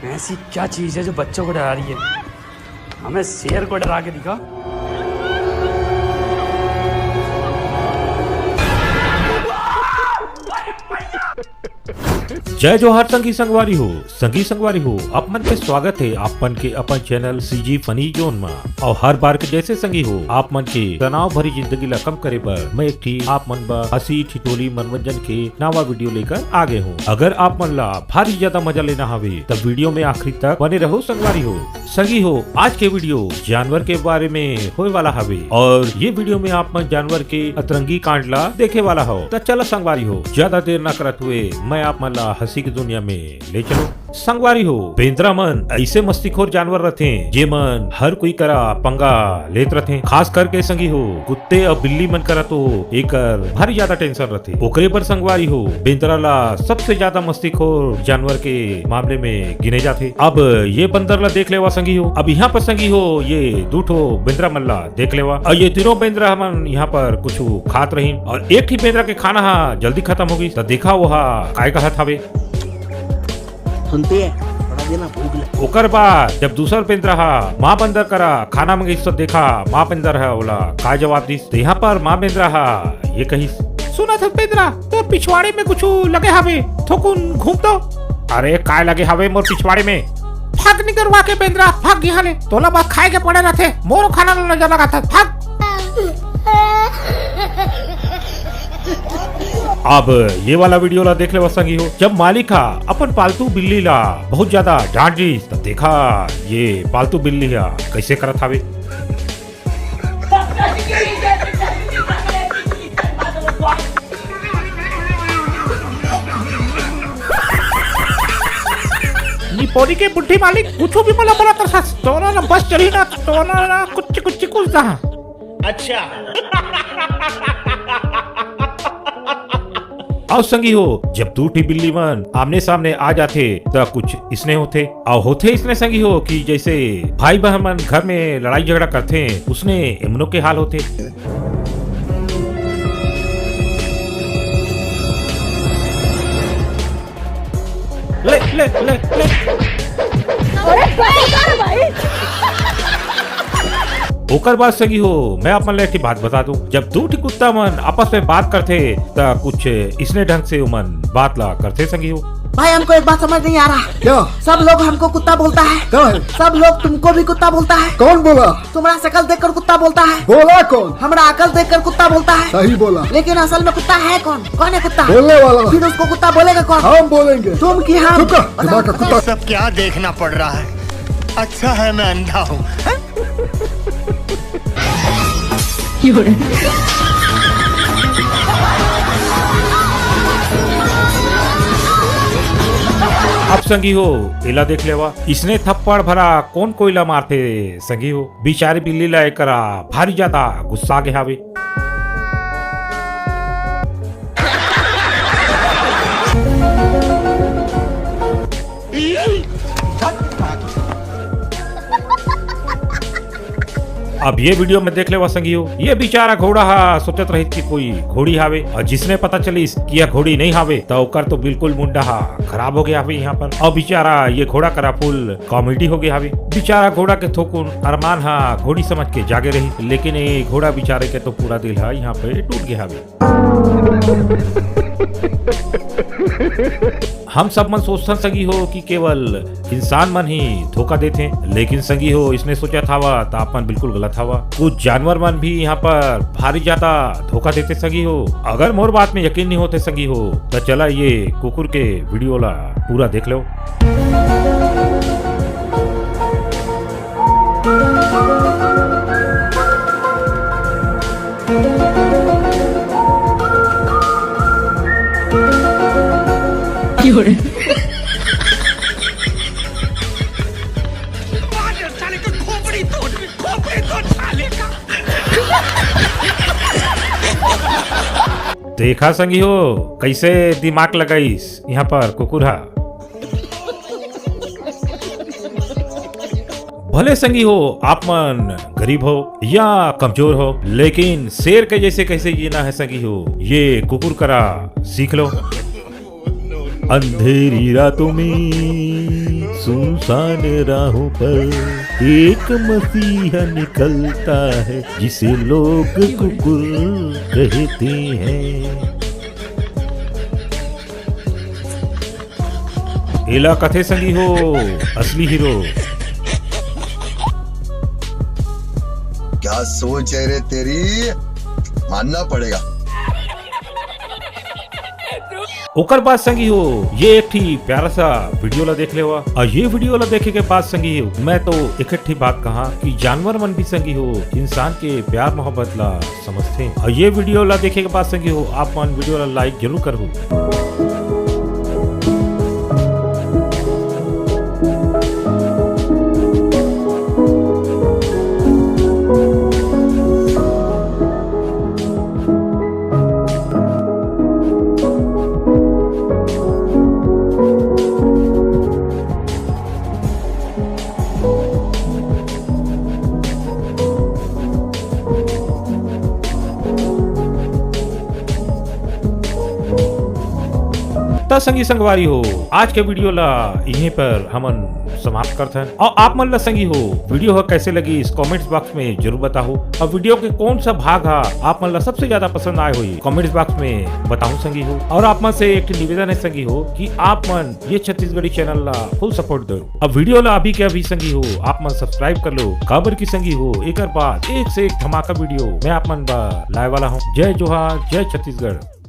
ऐसी क्या चीज है जो बच्चों को डरा रही है? हमें शेर को डरा के दिखा। जय जोहार संगी संगवारी हो अपन के स्वागत है आपन के अपन चैनल सीजी फनी जोन में। और हर बार के जैसे संगी हो आप मन के तनाव भरी जिंदगी ला कम करे पर मैं एक थी आप मन बा हंसी ठिठोली मनोरंजन के नवा वीडियो लेकर आगे हूँ। अगर आप मन ला भारी ज्यादा मजा लेना हवे तब वीडियो में आखिरी तक बने रहो संगी हो। आज के वीडियो जानवर के बारे में होए वाला हवे और ये वीडियो में आप मन जानवर के अतरंगी कांड ला देखे वाला हो। तो चलो संगवारी हो ज्यादा देर न करत हुए मैं आप मन ला हंसी की दुनिया में ले चलो। संगवारी हो बेंद्रा मन ऐसे मस्तीखोर जानवर रहते जे मन हर कोई करा पंगा लेत रहते। खास करके संगी हो कुत्ते और बिल्ली मन करा तो एकर भारी ज्यादा टेंशन रहते। ओकरे पर संगवारी हो बेंद्रा ला सबसे ज्यादा मस्तीखोर जानवर के मामले में गिने जाते। अब ये बंदर ला देख लेवा संगी हो। अब यहाँ पर संगी हो ये दूठो बेंद्रा मन ला देख लेवा और ये तीनों बेंद्रा मन यहाँ पर कुछ खात रही और एक ही बेंद्रा के खाना जल्दी खत्म हो गई। तो देखा वहा काय कहत हवे सुनती है बड़ा देना भूख लग। ओकर बाद जब दूसर बेंद्रा माँ बंदर करा खाना मंगी तो देखा माँ बेंदर है बोला का जवाब दी। तो यहाँ पर माँ बेंद्रा ये कही सुना था बेंद्रा तो पिछवाड़े में कुछ लगे हवे थोकुन घूम दो। अरे काय लगे हवे मोर पिछवाड़े में भाग निकर वा के बेंद्रा भाग यहाँ ले तोला बात खाए के पड़े रहते मोर खाना न लगा था भाग। अब ये वाला वीडियो ला देख ले संगी हो। जब मालिक अपन पालतू बिल्ली ला बहुत ज्यादा डांट दी तब देखा ये पालतू बिल्ली कैसे करत हावे। पोरी के बुढ़ी मालिक कुछ भी मला बोला तर तो ना बस चली ना तो ना कुछ ना। अच्छा और संगी हो जब दूठी बिल्ली मन आमने सामने आ जाते तो कुछ इसने होते और होते इसने संगी हो कि जैसे भाई बहन मन घर में लड़ाई झगड़ा करते उसने इमनों के हाल होते। ले ले ले ले ओकर बात सही हो। मैं अपन ले बात बता दूं जब दो कुत्ता मन आपस में बात करते तो कुछ इसने ढंग से उमन बात ला करते संगी हो। भाई हमको एक बात समझ नहीं आ रहा। क्या? सब लोग हमको कुत्ता बोलता है। क्या है? सब लोग तुमको भी कुत्ता बोलता है। कौन बोला? तुम्हारा शकल देखकर कुत्ता बोलता है। बोला कौन? हमारा अकल देखकर कुत्ता बोलता है। सही बोला। लेकिन असल में कुत्ता है कौन? कौन है कुत्ता? बोलने वाला। फिर उसको कुत्ता बोलेगा कौन? हम बोलेंगे। तुम की हम? चुप कर, दिमाग का कुत्ता। सब क्या देखना पड़ रहा है। अच्छा है मैं अंधा हूँ। अब संगी हो इला देख लेवा इसने थप्पड़ भरा कौन कोयला मारते संगी हो। बेचारी बिल्ली ला करा भारी ज्यादा गुस्सा के हावे। अब ये वीडियो में देख ले संगी हो ये बेचारा घोड़ा सोचत रही कि कोई घोड़ी हावे और जिसने पता चली कि यह घोड़ी नहीं हावे तो ओकर तो बिल्कुल मुंडा खराब हो गया हावे यहाँ पर। और बेचारा ये घोड़ा करा फुल कॉमेडी हो गया हावे। बेचारा घोड़ा के थोकुन अरमान घोड़ी समझ के जागे रही लेकिन ये घोड़ा बेचारे के तो पूरा दिल यहाँ पे टूट गया हावे। हम सब मन सोचते संगी हो कि केवल इंसान मन ही धोखा देते लेकिन संगी हो इसने सोचा था तो अपन बिल्कुल गलत हवा। कुछ जानवर मन भी यहाँ पर भारी ज्यादा धोखा देते संगी हो। अगर मोर बात में यकीन नहीं होते संगी हो तो चला ये कुकुर के वीडियो ला पूरा देख लो। देखा संगी हो कैसे दिमाग लगाईस यहाँ पर कुकुरा। भले संगी हो आप मन गरीब हो या कमजोर हो लेकिन शेर के जैसे कैसे जीना है संगी हो ये कुकुर करा सीख लो। अंधेरी रातों में सुनसान राहों पर एक मसीहा निकलता है जिसे लोग कुकुर कहते हैं। एला कथे संगी हो असली हीरो। क्या सोच है रे तेरी, मानना पड़ेगा। ओकर बाद संगी हो ये एक ठीक प्यारा सा वीडियो ला देख ले हुआ। और ये वीडियो ला देखे के बाद संगी हो मैं तो इकट्ठी बात कहा कि जानवर मन भी संगी हो इंसान के प्यार मोहब्बत ला समझते हैं। और ये वीडियो ला देखे के बाद संगी हो आप मन वीडियो ला लाइक जरूर करो। संगी संगवारी हो आज के वीडियो ला यहीं पर हमन समाप्त करते हैं। और आप मन ला संगी हो वीडियो हो कैसे लगी इस कमेंट्स बॉक्स में जरूर बताओ। और वीडियो के कौन सा भाग आप मन ला सबसे ज्यादा पसंद आए हुई कमेंट्स बॉक्स में बताओ संगी हो। और आप मन से एक निवेदन है संगी हो कि आप मन ये छत्तीसगढ़ी चैनल ला फुल सपोर्ट दो। अब वीडियो ला अभी के अभी संगी हो आप मन सब्सक्राइब कर लो। काबर की संगी हो एक बाद एक से एक धमाका वीडियो मैं आप मन लाए वाला हूँ। जय जोहार, जय छत्तीसगढ़।